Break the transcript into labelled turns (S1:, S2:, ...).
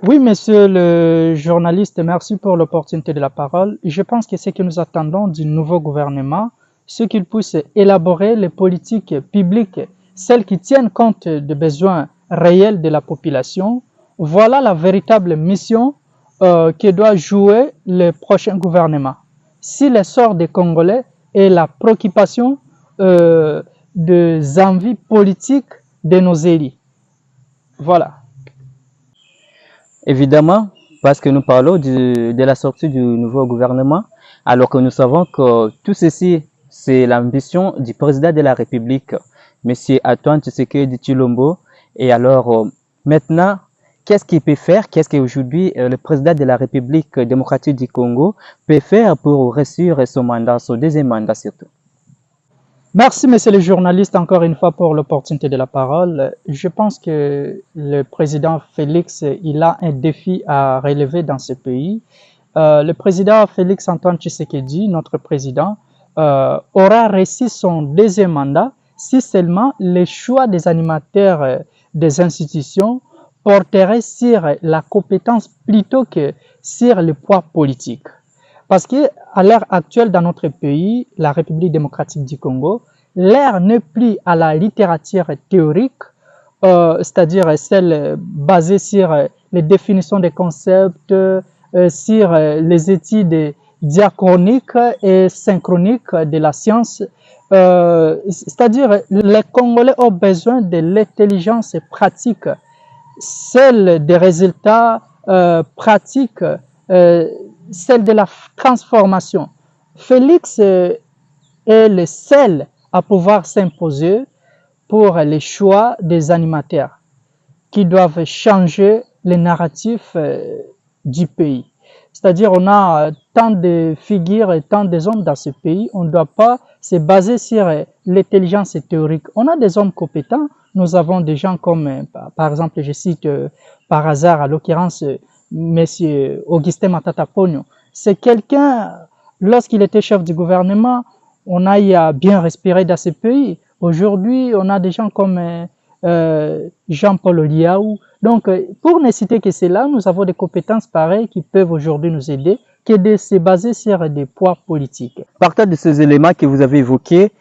S1: Oui, monsieur le journaliste, merci pour l'opportunité de la parole. Je pense que ce que nous attendons du nouveau gouvernement, c'est qu'il puisse élaborer les politiques publiques, celles qui tiennent compte des besoins réels de la population. Voilà la véritable mission que doit jouer le prochain gouvernement. Si l'essor des Congolais est la préoccupation des envies politiques de nos élus. Voilà.
S2: Évidemment, parce que nous parlons de la sortie du nouveau gouvernement, alors que nous savons que tout ceci, c'est l'ambition du président de la République, M. Antoine Tshisekedi Tshilombo. Et alors, maintenant, qu'est-ce qu'il peut faire? Qu'est-ce qu'aujourd'hui le président de la République démocratique du Congo peut faire pour réussir son mandat, son deuxième mandat surtout?
S1: Merci, monsieur le journaliste, encore une fois pour l'opportunité de la parole. Je pense que le président Félix, il a un défi à relever dans ce pays. Le président Félix Antoine Tshisekedi, notre président, aura réussi son deuxième mandat si seulement les choix des animateurs des institutions porteraient sur la compétence plutôt que sur le poids politique. Parce qu'à l'heure actuelle, dans notre pays, la République démocratique du Congo, l'ère n'est plus à la littérature théorique, c'est-à-dire celle basée sur les définitions des concepts, sur les études diachroniques et synchroniques de la science. C'est-à-dire les Congolais ont besoin de l'intelligence pratique, celle des résultats pratiques, celle de la transformation. Félix est le seul à pouvoir s'imposer pour les choix des animateurs qui doivent changer les narratifs du pays. C'est-à-dire on a tant de figures et tant d'hommes dans ce pays, on ne doit pas se baser sur l'intelligence théorique. On a des hommes compétents, nous avons des gens comme, par exemple, je cite par hasard, à l'occurrence, Monsieur Augustin Matata Pogno. C'est quelqu'un, lorsqu'il était chef du gouvernement, on a bien respiré dans ce pays. Aujourd'hui, on a des gens comme Jean-Paul Oliaou. Donc, pour ne citer que cela, nous avons des compétences pareilles qui peuvent aujourd'hui nous aider, que de se baser sur des poids politiques.
S2: Partant de ces éléments que vous avez évoqués,